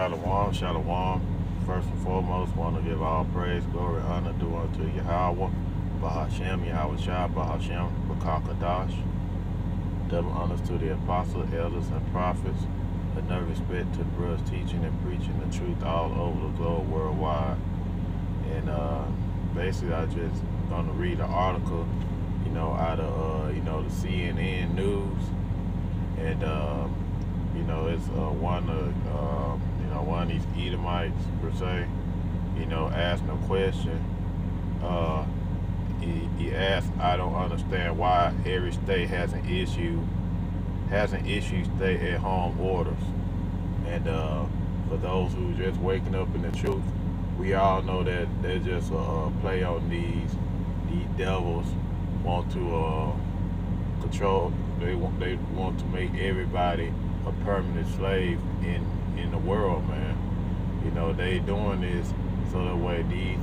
Shalom, shalom. First and foremost, want to give all praise, glory, honor due unto Yahweh, Bahashem, Yahweh Shah, Bahashem, Bakakadash. Double honors to the apostles, elders, and prophets. Another respect to the brothers teaching and preaching the truth all over the globe, worldwide. And basically, I just gonna read an article, out of the CNN news, and it's one of these Edomites per se, asking a question. He asked, I don't understand why every state hasn't issued stay-at-home orders. And for those who just waking up in the truth, we all know that they just play on these devils want to control. They want to make everybody a permanent slave in the world, man. They doing this so that way these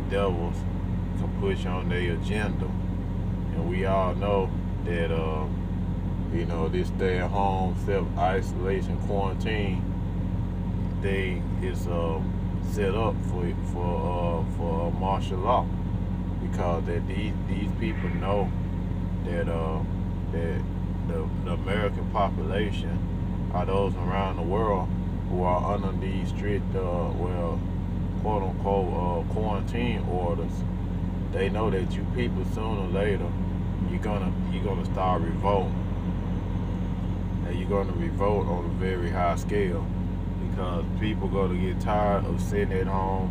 devils can push on their agenda. And we all know that this stay-at-home, self-isolation, quarantine thing is set up for martial law, because that these people know that that the American population are those around the world who are under these strict, quote unquote, quarantine orders. They know that you people sooner or later you're gonna start revolting, and you're gonna revolt on a very high scale, because people gonna get tired of sitting at home.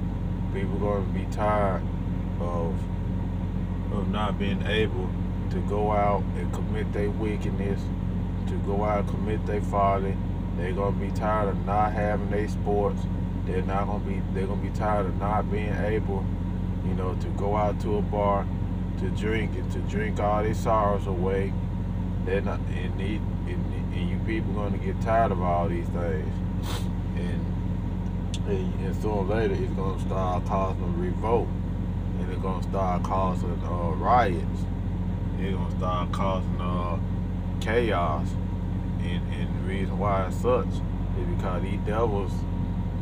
People gonna be tired of not being able to go out and commit their wickedness, to go out and commit their folly. They're gonna be tired of not having their sports. They're gonna be tired of not being able, to go out to a bar to drink and to drink all their sorrows away. They're not, and you people gonna get tired of all these things, and sooner or later it's gonna start causing revolt, and it's gonna start causing riots. It's gonna start causing chaos. And the reason why it's such is because these devils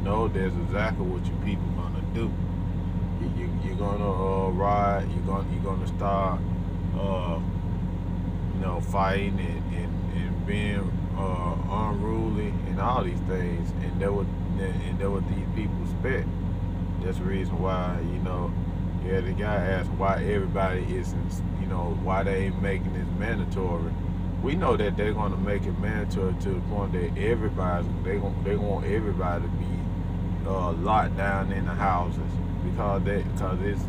know that's exactly what you people gonna do. You're gonna riot. You're gonna start fighting and being unruly and all these things, and that what these people expect. That's the reason why the guy asked why everybody isn't, why they ain't making this mandatory. We know that they're gonna make it mandatory to the point that they want everybody to be locked down in the houses, because it's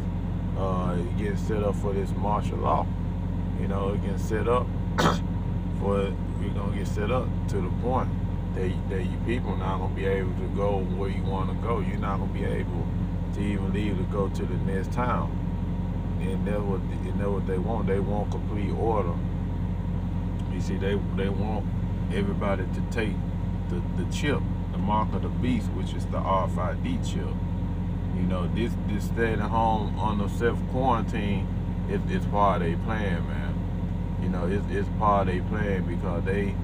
getting set up for this martial law. It getting set up we're gonna get set up to the point that you people not gonna be able to go where you want to go. You're not gonna be able to even leave to go to the next town. And that's what they want. They want complete order. You see, they want everybody to take the chip, the mark of the beast, which is the RFID chip. This staying at home under self-quarantine is part of their plan, man. It's part of their plan, because they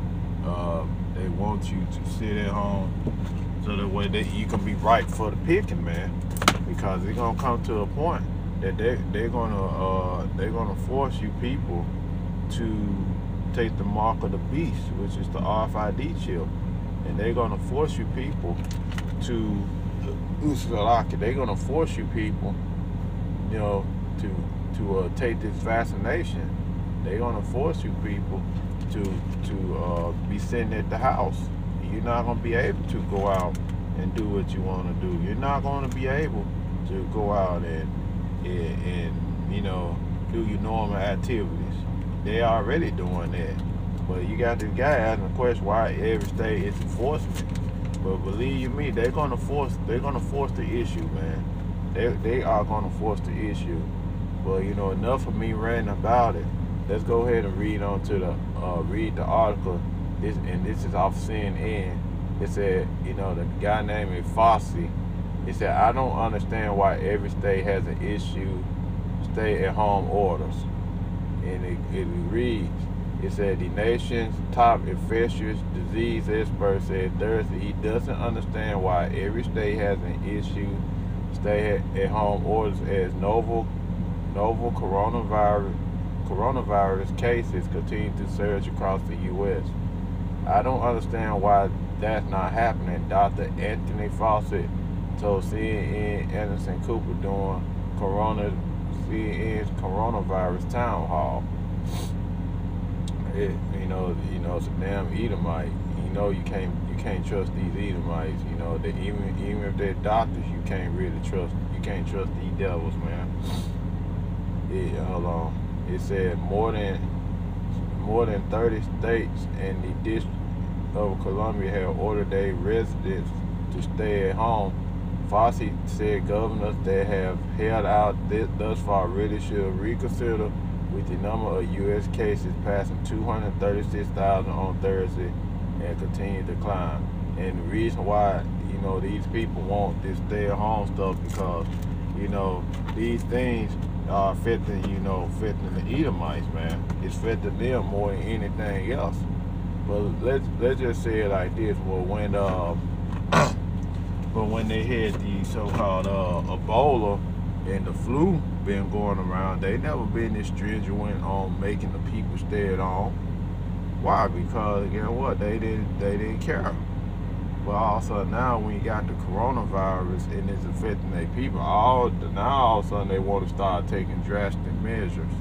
want you to sit at home so that way that you can be ripe for the picking, man. Because it's gonna come to a point that they're gonna force you people to take the mark of the beast, which is the RFID chip, and they're gonna force you people to they're gonna force you people, to take this vaccination. They're gonna force you people to be sitting at the house. You're not gonna be able to go out and do what you want to do. You're not gonna be able to go out and do your normal activities. They already doing that. But you got this guy asking the question why every state is enforcing it. But believe me, they're gonna force the issue, man. They are gonna force the issue. But enough of me ranting about it. Let's go ahead and read the article. This is off CNN. It said, the guy named Fossey. He said, I don't understand why every state has an issue stay-at-home orders. And it reads, It said the nation's top infectious disease expert said Thursday he doesn't understand why every state hasn't issued stay-at-home orders as novel coronavirus cases continue to surge across the U.S. I don't understand why that's not happening, Dr. Anthony Fauci told CNN Anderson Cooper during CNN's coronavirus town hall. It's a damn Edomite. You can't trust these Edomites. Even if they're doctors, you can't really trust. You can't trust these devils, man. Hold on. It said more than 30 states and the District of Columbia have ordered their residents to stay at home. Fauci said governors that have held out thus far really should reconsider, with the number of U.S. cases passing 236,000 on Thursday and continue to climb. And the reason why, these people want this stay-at-home stuff because, these things are affecting the Edomites, man. It's affecting them more than anything else. But let's just say it like this. Well, when they had the so-called Ebola and the flu been going around, they never been this stringent on making the people stay at home. Why? Because again, what they didn't care. But also now when you got the coronavirus and it's affecting their people, all of a sudden they want to start taking drastic measures.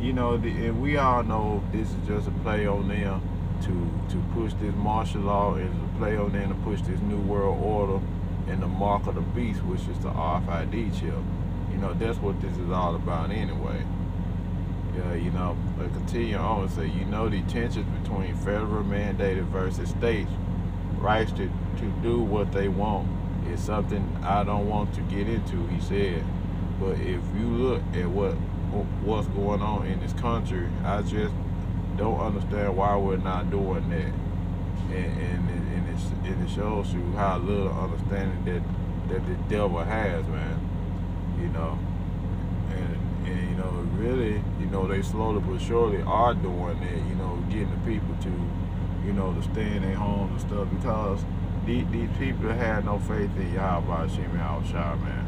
And we all know this is just a play on them to push this martial law, and to play on them to push this new world order and the mark of the beast, which is the RFID chip. That's what this is all about anyway. But continue on and say, the tensions between federal mandated versus states' rights to do what they want is something I don't want to get into, he said. But if you look at what's going on in this country, I just don't understand why we're not doing that. And it shows you how little understanding that the devil has, man. And really, they slowly but surely are doing that, getting the people to, to stay in their homes and stuff, because these people have no faith in Yahweh Hashem Yahushua, man.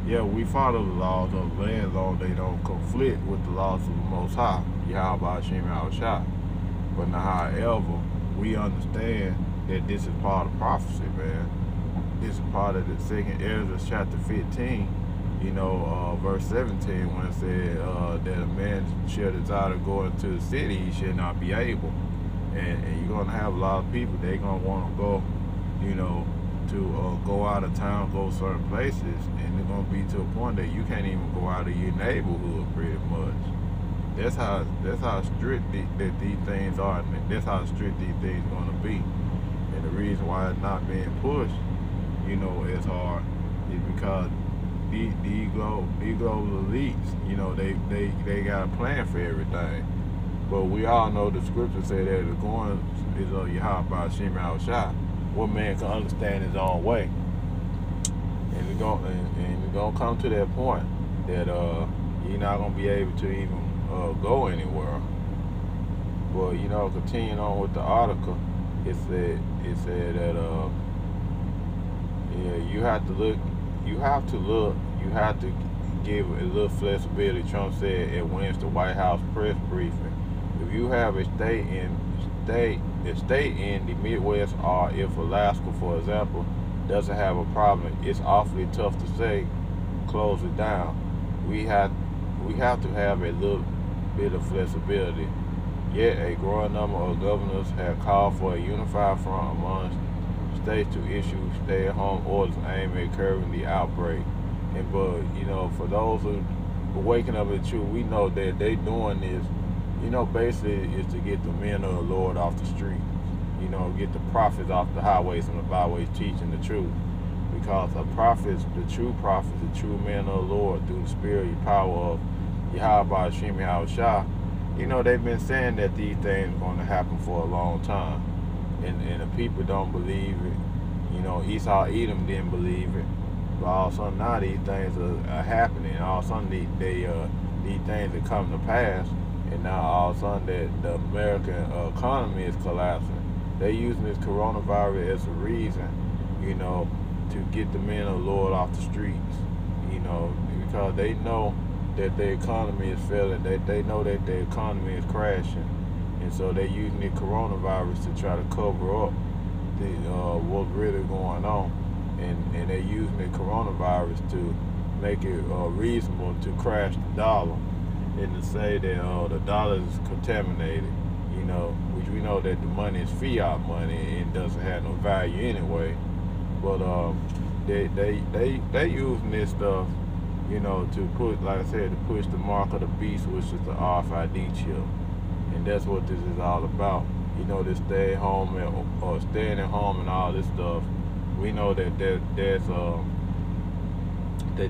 Yeah, we follow the laws of the land as long as they don't conflict with the laws of the Most High, Yahweh Hashem Yahushua. But now, however, we understand that this is part of prophecy, man. This is part of the 2nd Ezra chapter 15, verse 17, when it said that a man shall desire to go into the city, he shall not be able. And you're going to have a lot of people, they're going to want to go, to go out of town, go certain places, and they're going to be to a point that you can't even go out of your neighborhood pretty much. That's how strict that these things are, and that's how strict these things are going to be. And the reason why it's not being pushed, as hard, is because these global elites, they got a plan for everything. But we all know the scriptures say that the going is of Yahweh Hashem Yahushua. What man can understand his own way. And we're gonna come to that point that you're not gonna be able to even go anywhere. But continuing on with the article, it said that you have to give a little flexibility, Trump said at Wednesday White House press briefing. If you have a state in the Midwest, or if Alaska, for example, doesn't have a problem, it's awfully tough to say close it down. We have to have a little bit of flexibility. Yet a growing number of governors have called for a unified front among states to issue stay-at-home orders aimed at curbing the outbreak. But for those who are waking up to the truth, we know that they doing this, basically is to get the men of the Lord off the street. Get the prophets off the highways and the byways teaching the truth. Because the true prophets, the true men of the Lord, through the spirit and power of Yahweh Hashem Yahushua, they've been saying that these things are going to happen for a long time. And the people don't believe it. Esau Edom didn't believe it. But all of a sudden now these things are happening. All of a sudden these things are coming to pass. and now all of a sudden that the American economy is collapsing. They using this coronavirus as a reason, you know, to get the men of the Lord off the streets, you know, because they know that the economy is failing. They know that the economy is crashing, and so they're using the coronavirus to try to cover up the what's really going on, and they're using the coronavirus to make it reasonable to crash the dollar and to say that the dollar is contaminated, you know, which we know that the money is fiat money and doesn't have no value anyway. But they using this stuff, you know, to put, like I said, to push the mark of the beast, which is the RFID chip, and that's what this is all about. You know, this stay home or staying at home and all this stuff. We know that that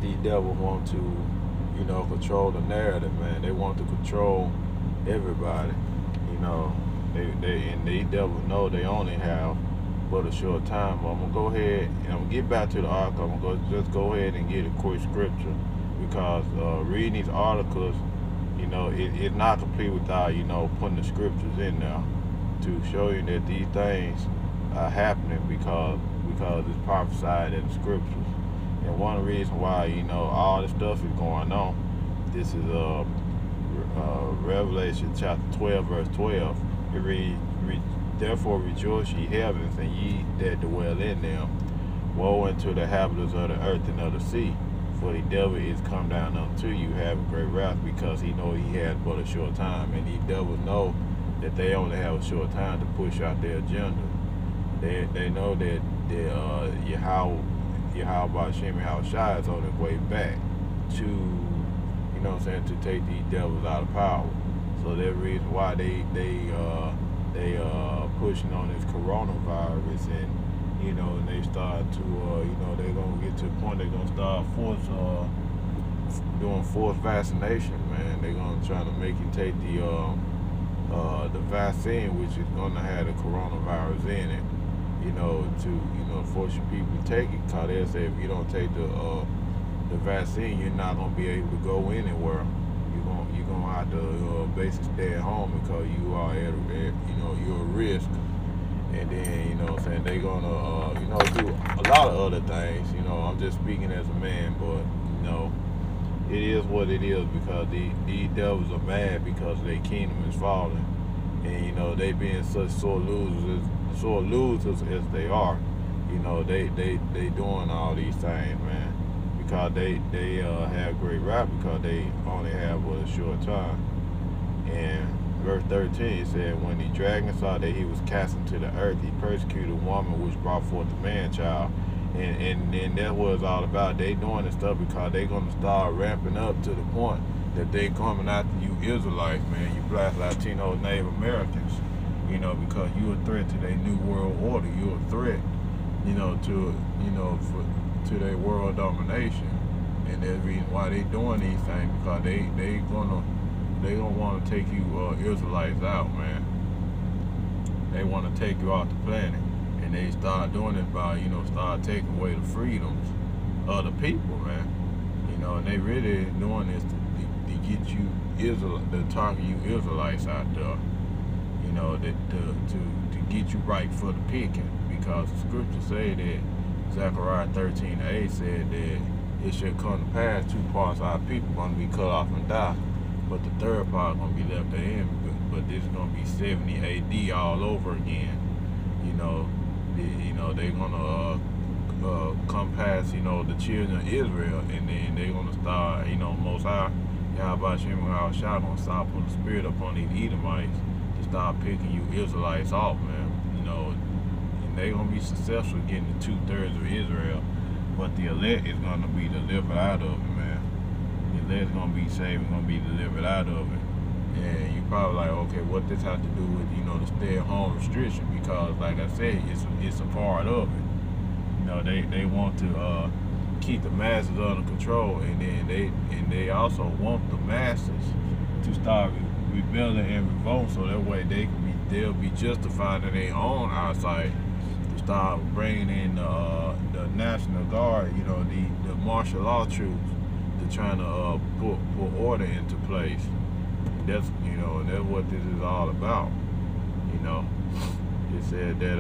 these devils want to, you know, control the narrative, man. They want to control everybody. You know, and these devils know they only have but a short time. But I'm gonna go ahead and I'm gonna get back to the article. I'm gonna just go ahead and get a quick scripture, because reading these articles, you know, it's not complete without, you know, putting the scriptures in there to show you that these things are happening because it's prophesied in the scriptures. And one of the reasons why, you know, all this stuff is going on, this is Revelation chapter 12, verse 12. It reads, therefore rejoice ye heavens, and ye that dwell in them. Woe unto the inhabitants of the earth and of the sea, for the devil is come down unto you, having great wrath, because he know he had but a short time. And these devils know that they only have a short time to push out their agenda. They know that Yahweh Shem Yahushua is on his way back to, you know what I'm saying, to take these devils out of power. So that's the reason why they pushing on this coronavirus, and, you know, and they start to you know, they're gonna get to the point they're gonna start doing forced vaccination, man. They're gonna try to make you take the vaccine, which is gonna have the coronavirus in it, you know, to, you know, force your people to take it, because they say if you don't take the vaccine, you're not gonna be able to go anywhere. You're gonna have to basically stay at home because you are at you know, you're a risk. And then, you know what I'm saying, they're gonna you know, do a lot of other things. You know, I'm just speaking as a man, but, you know, it is what it is, because these devils are mad because their kingdom is falling, and, you know, they being such sore losers as they are. You know, they doing all these things, man, because they have great wrath, because they only have a short time. And verse 13 said, when the dragon saw that he was cast into the earth, he persecuted a woman which brought forth the man-child. And that's what it's all about. They doing this stuff because they're going to start ramping up to the point that they coming after you Israelites, man, you Black, Latino, Native Americans, you know, because you're a threat to their new world order. You're a threat, you know, to, you know, to their world domination. And that's the reason why they doing these things, because they gonna want to take you Israelites out, man. They want to take you off the planet, and they start doing it by, you know, start taking away the freedoms of the people, man. You know, and they really doing this to get you to target you Israelites out there. You know, to get you right for the picking, because the scriptures say that Zechariah 13:8 said that it should come to pass 2 parts of our people going to be cut off and die, but the third part going to be left in. But this is going to be 70 AD all over again. You know, they're going to come past, you know, the children of Israel, and then they're going to start, you know, Most High, Yahweh Shem Yahushua going to start putting the spirit upon these Edomites to start picking you Israelites off, man. You know, and they're going to be successful getting the 2/3 of Israel, but the elect is going to be delivered out of it, man. The elect's going to be saved and going to be delivered out of it. And you're probably like, okay, what this have to do with, you know, the stay-at-home restriction? Because, like I said, it's a part of it. You know, they want to keep the masses under control, and then they also want the masses to start rebelling and revolt, so that way they'll be justified in their own eyesight to start bringing in the National Guard, you know, the martial law troops, to trying to put order into place. That's that's what this is all about. You know, it said that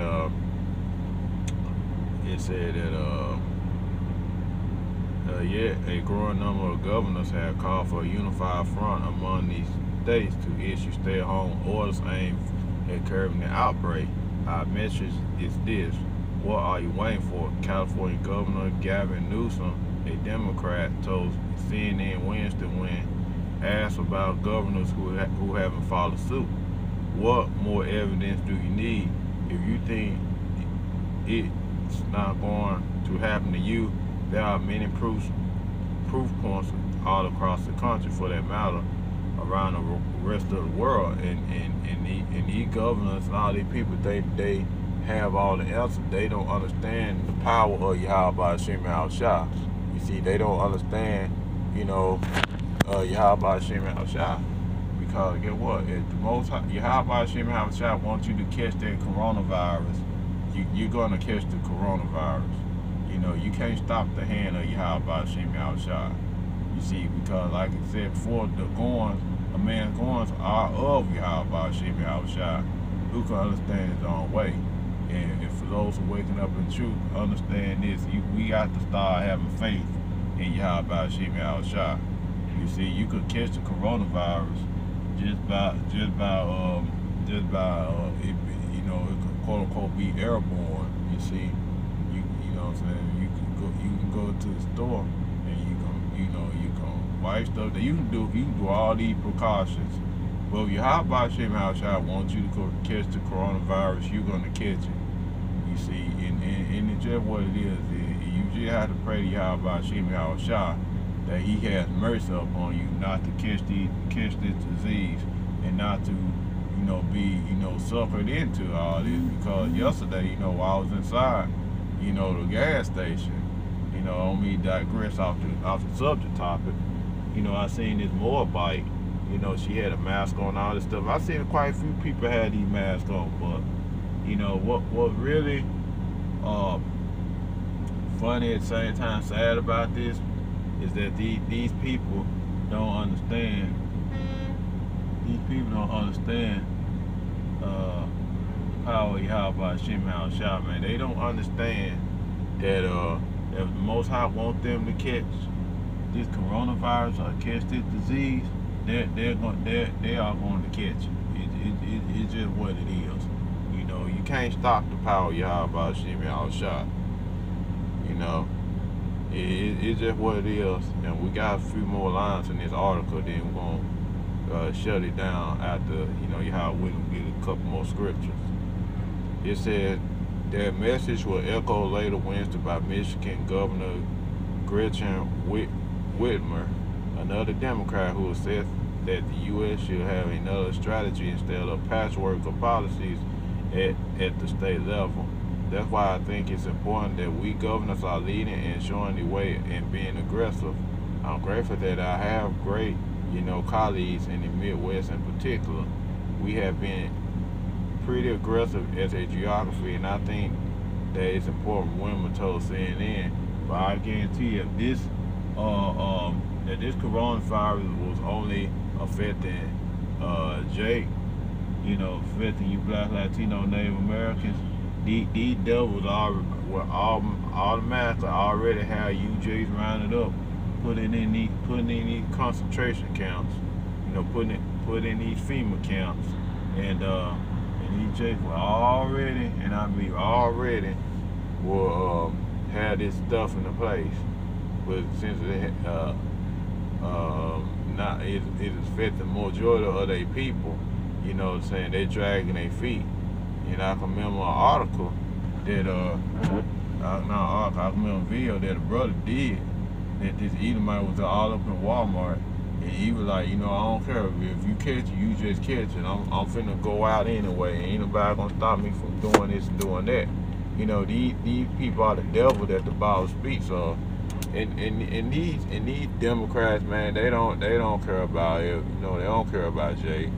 yeah, a growing number of governors have called for a unified front among these states to issue stay-at-home orders aimed at curbing the outbreak. Our message is this: what are you waiting for? California Governor Gavin Newsom, a Democrat, told CNN Wednesday when asked about governors who haven't followed suit. What more evidence do you need? If you think it's not going to happen to you, there are many proof points all across the country, for that matter, around the rest of the world. And these governors and all these people, they have all the answers. They don't understand the power of Yahweh Hashem Shah. You see, they don't understand, Yahweh Hashem Shah. Because get what? If the most Yahweh Hashem Shah wants you to catch that coronavirus, you're gonna catch the coronavirus. You can't stop the hand of Yahweh Hashem Shah. You see, because like I said before, a man's goings are of Yahweh Hashem Shah, who can understand his own way. And for those who waking up in truth, understand this: we got to start having faith in Yahweh Hashem Shah. You see, you could catch the coronavirus just by it, it could quote unquote be airborne. You see, you know what I'm saying. You can go to the store and you can wipe stuff. You can do all these precautions. But if Yahweh Hashem Shah wants you to catch the coronavirus, you're gonna catch it. You see, and it's just what it is. You just have to pray to Yahweh Hashem Shah that He has mercy upon you, not to catch this disease, and not to be suckered into all this. Because yesterday, while I was inside, the gas station, I don't mean digress off the subject topic. I seen this motorbike. She had a mask on, all this stuff. I seen quite a few people had these masks on, but what really funny at the same time sad about this is that these people don't understand. These people don't understand the power of Yahweh Hashem Shah, man. They don't understand that if the Most High want them to catch this coronavirus or catch this disease, they are going to catch it. It's just what it is. You can't stop the power of Yahweh Hashem Shah. It's just what it is. And we got a few more lines in this article, then we're going to shut it down after, Yahweh will get a couple more scriptures. It said, their message will echo later Wednesday by Michigan Governor Gretchen Whitmer, another Democrat, who said that the U.S. should have another strategy instead of patchwork of policies at the state level. That's why I think it's important that we governors are leading and showing the way and being aggressive. I'm grateful that I have great, colleagues in the Midwest in particular. We have been pretty aggressive as a geography, and I think that it's important. Women told CNN, but I guarantee you, that this coronavirus was only affecting Jake, affecting you Black, Latino, Native Americans. These devils were automatically already have UJs rounded up, putting in these concentration camps, putting in these FEMA camps, and these Jakes were already, and I mean already, will have this stuff in the place. But since it is affecting the majority of their people, they're dragging their feet. I can remember an article that I remember a video that a brother did, that this Edomite was all up in Walmart, and he was like, I don't care if you catch it, you just catch it. I'm finna go out anyway. Ain't nobody gonna stop me from doing this and doing that. These people are the devil that the Bible speaks of. And these Democrats, man, they don't care about it. They don't care about Jay.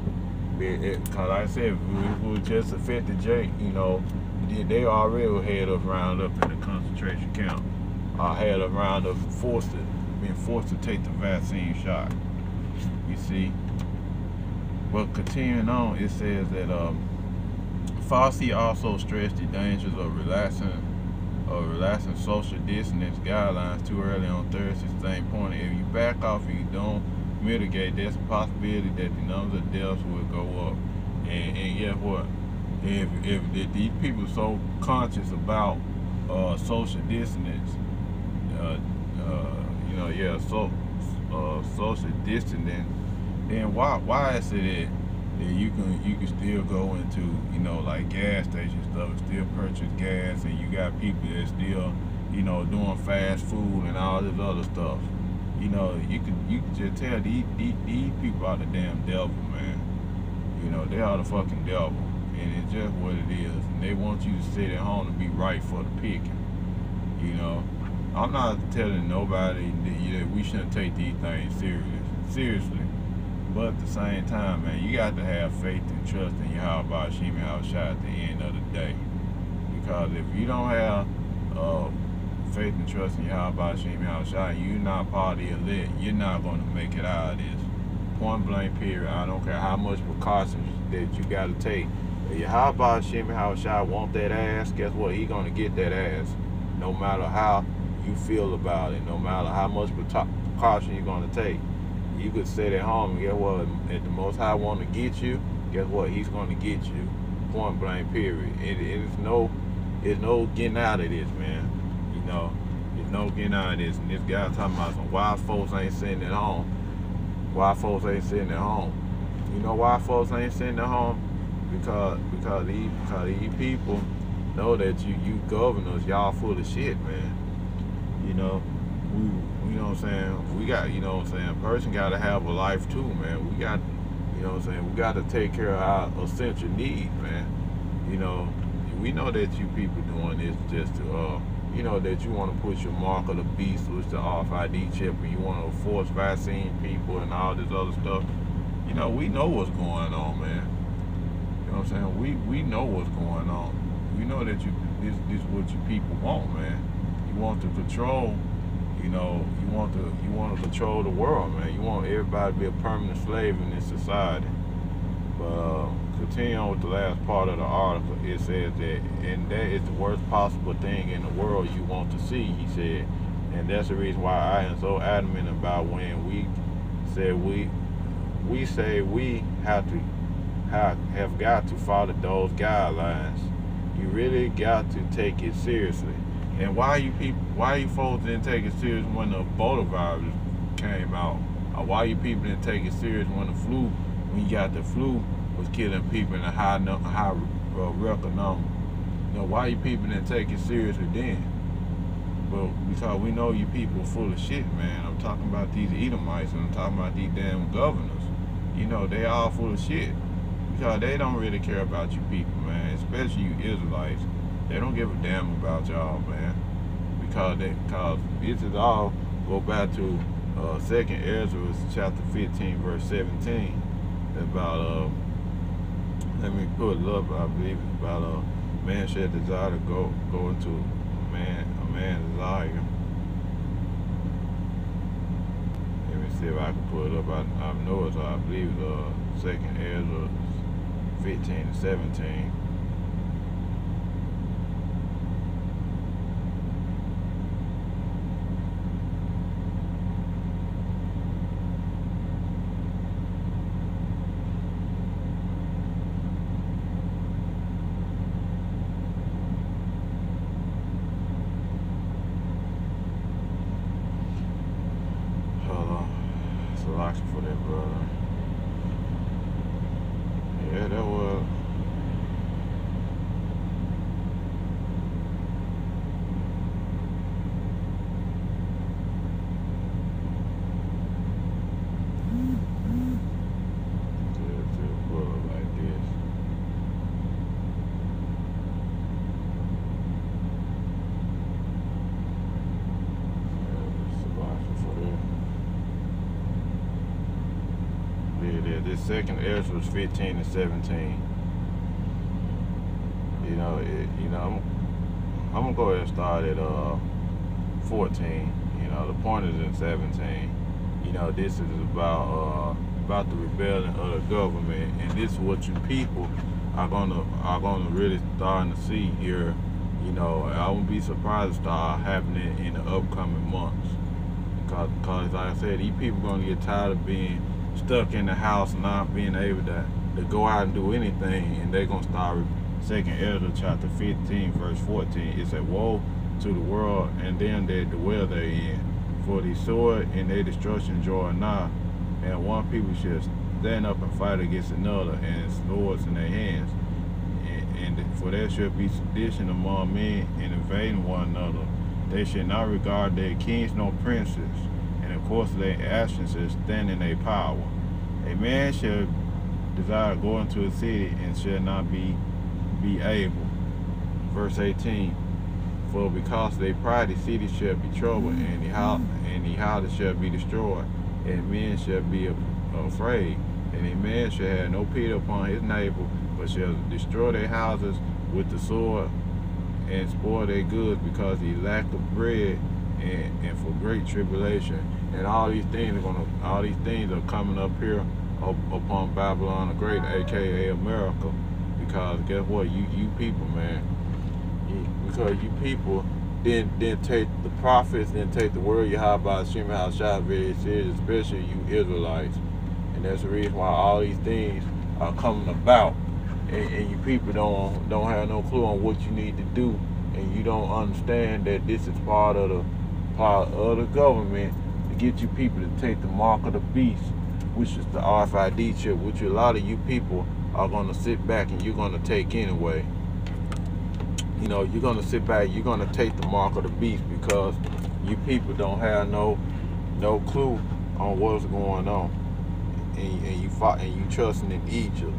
Cause like I said, if it was just affected Jay, they already had us round up in the concentration camp. Had us round up being forced to take the vaccine shot. You see, But continuing on, it says that Fauci also stressed the dangers of relaxing social distance guidelines too early on Thursday, saying, pointing, if you back off and you don't mitigate, there's a possibility that the numbers of deaths will go up. And guess what? If these people are so conscious about social distance, social distancing, then why is it that you can still go into like gas station stuff and still purchase gas, and you got people that still doing fast food and all this other stuff. You can just tell these people are the damn devil, man. They are the fucking devil, and it's just what it is. And they want you to sit at home and be right for the picking. I'm not telling nobody that we shouldn't take these things seriously. But at the same time, man, you got to have faith and trust in Yahweh Shemi Hawashai at the end of the day. Because if you don't have faith and trust in Yahweh Shemi Hawashai, you're not part of the elite, you're not going to make it out of this. Point blank period. I don't care how much precautions that you got to take. If Yahweh Shemi Hawashai want that ass, guess what? He going to get that ass. No matter how you feel about it, no matter how much precaution you're going to take. You could sit at home and guess what? If the Most High want to get you, guess what? He's going to get you. Point blank period. It's no getting out of this, man. There's no getting out of this. And this guy talking about some why folks ain't sitting at home. Why folks ain't sitting at home? You know why folks ain't sitting at home? Because these people know that you governors, y'all full of shit, man. You know what I'm saying? We got, a person got to have a life too, man. We got, we got to take care of our essential needs, man. We know that you people doing this just to, that you want to put your mark of the beast, which the RFID chip, and you want to force vaccine people and all this other stuff. We know what's going on, man. You know what I'm saying? We know what's going on. We know that this is what you people want, man. You want to control. You want to control the world, man. You want everybody to be a permanent slave in this society. But continue on with the last part of the article. It says that, and that is the worst possible thing in the world you want to see, he said. And that's the reason why I am so adamant about when we say we have got to follow those guidelines. You really got to take it seriously. And why you folks didn't take it serious when the Ebola virus came out? Or why you people didn't take it serious when you got the flu was killing people in a high record number? Why you people didn't take it seriously then? Well, because we know you people are full of shit, man. I'm talking about these Edomites, and I'm talking about these damn governors. They all full of shit. Because they don't really care about you people, man. Especially you Israelites. They don't give a damn about y'all, man. Because this is all go back to 2nd Ezra chapter 15, verse 17. About let me put it up. I believe it's about a man should desire to go into a man's desire. Let me see if I can put it up. I know it's I believe it's 2nd Ezra 15 and 17. For that brother. Yeah, that was. Like this. This 2nd Ezra was 15 and 17. I'm gonna go ahead and start at 14. The point is in 17. This is about about the rebellion of the government, and this is what you people are gonna really starting to see here. You know, I wouldn't be surprised to start happening in the upcoming months. Because like I said, these people gonna get tired of being stuck in the house and not being able to go out and do anything, and they're gonna start. 2nd Ezra chapter 15 verse 14, it said, "Woe to the world and them that dwell therein, for the sword and their destruction draw nigh, and one people shall stand up and fight against another, and swords in their hands. And for there shall be sedition among men, and invading one another. They shall not regard their kings nor princes, and of course their actions shall stand in their power. A man shall desire to go into a city, and shall not be able." Verse 18, "For because they pride, the city shall be troubled, and the houses shall be destroyed, and men shall be afraid. And a man shall have no pity upon his neighbor, but shall destroy their houses with the sword, and spoil their goods, because he lack of bread, and for great tribulation." And all these things are coming up here upon Babylon the Great, aka America. Because guess what, you people, man, because you people didn't take the prophets, didn't take the word Yahweh Hashem Hashai very serious, especially you Israelites. And that's the reason why all these things are coming about, and you people don't have no clue on what you need to do, and you don't understand that this is part of the government to get you people to take the mark of the beast, which is the RFID chip, which a lot of you people are going to sit back and you're going to take anyway. You know, you're going to sit back, you're going to take the mark of the beast, because you people don't have no clue on what's going on, and you trusting in Egypt,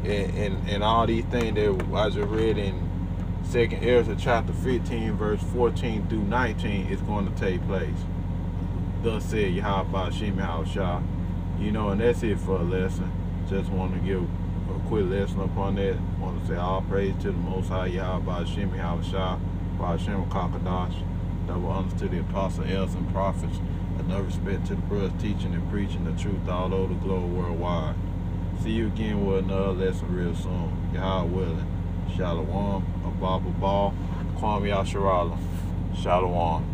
and all these things that I just read in 2nd Ezra chapter 15 verse 14 through 19 is going to take place. Thus said Yahweh Hashem Hashai. You know, and that's it for a lesson. Just want to give a quick lesson upon that. I want to say all praise to the Most High Yahweh Hashem Hashai, Hashem Kakadash. Double honors to the apostle, elders, and prophets. Enough respect to the brothers teaching and preaching the truth all over the globe worldwide. See you again with another lesson real soon. Yahweh willing. Shalom, Abba Ball, Kwame Yasharala. Shalom.